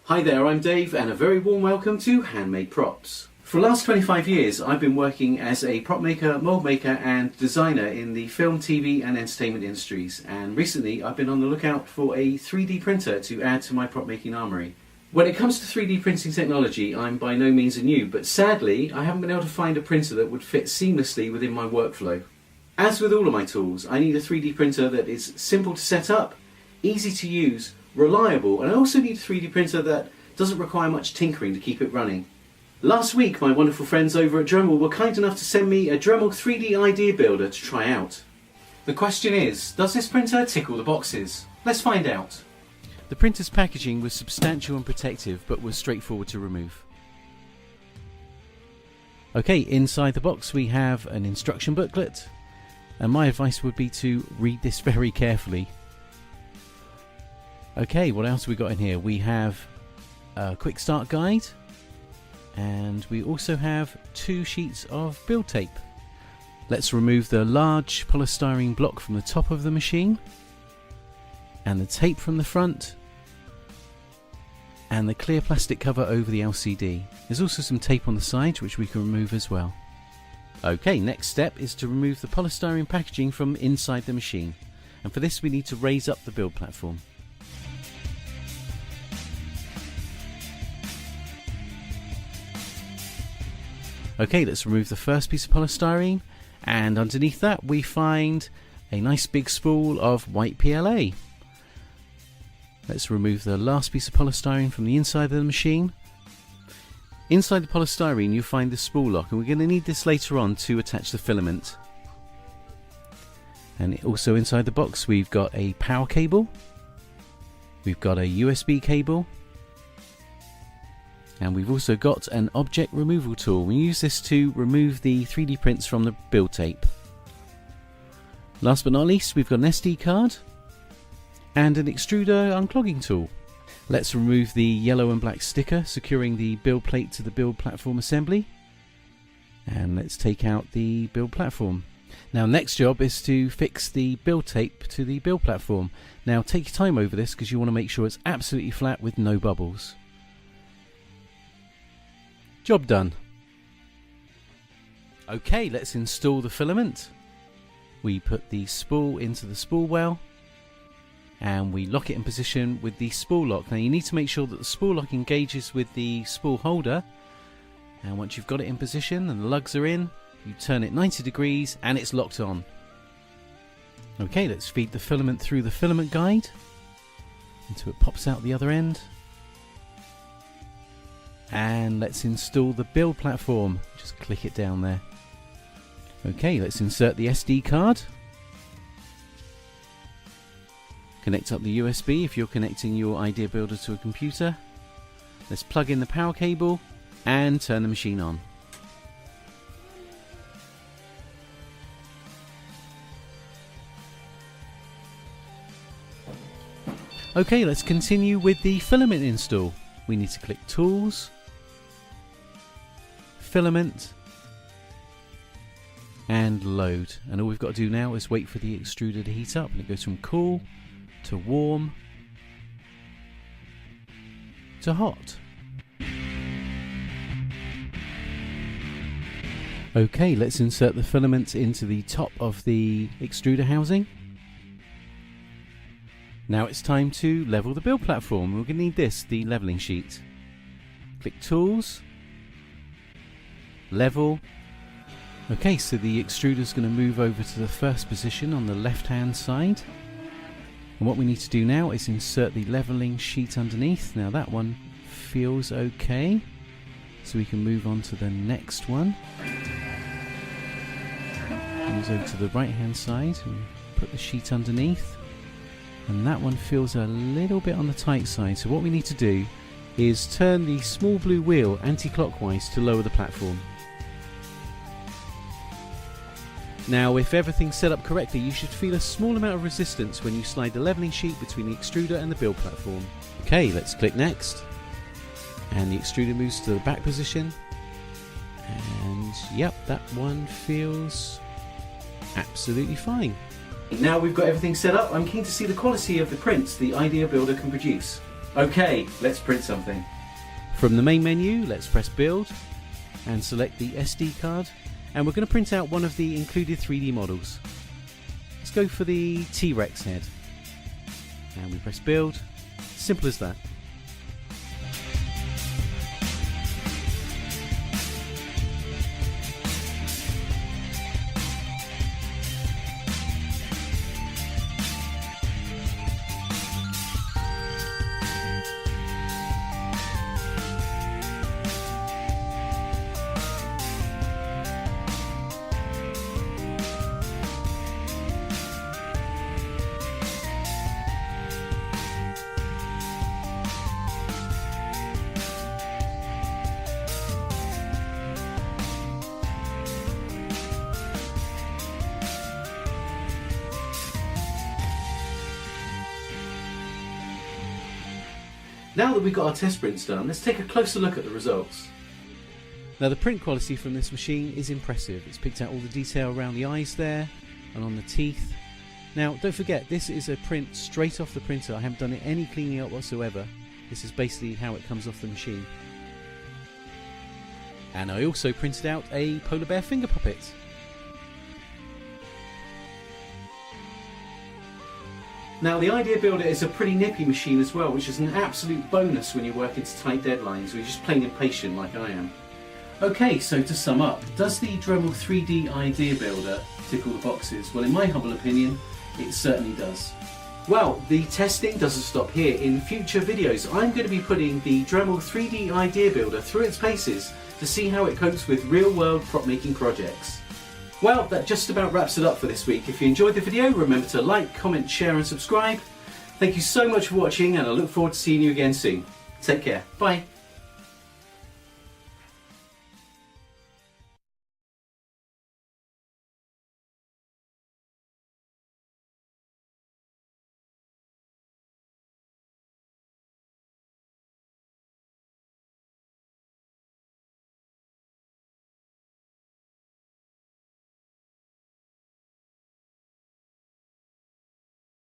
Hi there, I'm Dave and a very warm welcome to Handmade Props. For the last 25 years I've been working as a prop maker, mould maker and designer in the film, TV and entertainment industries, and recently I've been on the lookout for a 3D printer to add to my prop making armoury. When it comes to 3D printing technology, I'm by no means a noob, but sadly I haven't been able to find a printer that would fit seamlessly within my workflow. As with all of my tools, I need a 3D printer that is simple to set up, easy to use, reliable, and I also need a 3D printer that doesn't require much tinkering to keep it running. Last week my wonderful friends over at Dremel were kind enough to send me a Dremel 3D Idea Builder to try out. The question is, does this printer tick all the boxes? Let's find out. The printer's packaging was substantial and protective, but was straightforward to remove. Okay, inside the box we have an instruction booklet, and my advice would be to read this very carefully. Okay, what else have we got in here? We have a quick start guide, and we also have 2 sheets of build tape. Let's remove the large polystyrene block from the top of the machine, and the tape from the front, and the clear plastic cover over the LCD. There's also some tape on the side which we can remove as well. Okay, next step is to remove the polystyrene packaging from inside the machine, and for this we need to raise up the build platform. Okay, let's remove the first piece of polystyrene, and underneath that we find a nice big spool of white PLA. Let's remove the last piece of polystyrene from the inside of the machine. Inside the polystyrene you'll find the spool lock, and we're going to need this later on to attach the filament. And also inside the box we've got a power cable, we've got a USB cable, and we've also got an object removal tool. We use this to remove the 3D prints from the build tape. Last but not least, we've got an SD card and an extruder unclogging tool. Let's remove the yellow and black sticker securing the build plate to the build platform assembly, and let's take out the build platform. Now next job is to fix the build tape to the build platform. Now take your time over this because you want to make sure it's absolutely flat with no bubbles. Job done. Okay, let's install the filament. We put the spool into the spool well, and we lock it in position with the spool lock. Now you need to make sure that the spool lock engages with the spool holder, and once you've got it in position and the lugs are in, you turn it 90 degrees and it's locked on. Okay, let's feed the filament through the filament guide until it pops out the other end. And let's install the build platform. Just click it down there. Okay, let's insert the SD card. Connect up the USB if you're connecting your Idea Builder to a computer. Let's plug in the power cable and turn the machine on. Okay, let's continue with the filament install. We need to click Tools, Filament, and Load. And all we've got to do now is wait for the extruder to heat up, and it goes from cool to warm to hot. Okay, let's insert the filament into the top of the extruder housing. Now it's time to level the build platform. We're going to need this, the leveling sheet. Click Tools, Level. Okay, so the extruder is going to move over to the first position on the left hand side. And what we need to do now is insert the leveling sheet underneath. Now that one feels okay, so we can move on to the next one. Move over to the right hand side and put the sheet underneath. And that one feels a little bit on the tight side, so what we need to do is turn the small blue wheel anti-clockwise to lower the platform. Now if everything's set up correctly, you should feel a small amount of resistance when you slide the leveling sheet between the extruder and the build platform. Okay, let's click Next, and the extruder moves to the back position, and yep, that one feels absolutely fine. Now we've got everything set up, I'm keen to see the quality of the prints the Idea Builder can produce. Okay, let's print something. From the main menu, let's press Build and select the SD card, and we're going to print out one of the included 3D models. Let's go for the T-Rex head, and we press Build. Simple as that. Now that we've got our test prints done, let's take a closer look at the results. Now the print quality from this machine is impressive. It's picked out all the detail around the eyes there and on the teeth. Now don't forget, this is a print straight off the printer. I haven't done any cleaning up whatsoever. This is basically how it comes off the machine. And I also printed out a polar bear finger puppet. Now the Idea Builder is a pretty nippy machine as well, which is an absolute bonus when you're working to tight deadlines or you're just plain impatient like I am. Okay, so to sum up, does the Dremel 3D Idea Builder tick all the boxes? Well, in my humble opinion, it certainly does. Well, the testing doesn't stop here. In future videos, I'm going to be putting the Dremel 3D Idea Builder through its paces to see how it copes with real-world prop making projects. Well, that just about wraps it up for this week. If you enjoyed the video, remember to like, comment, share and subscribe. Thank you so much for watching, and I look forward to seeing you again soon. Take care. Bye.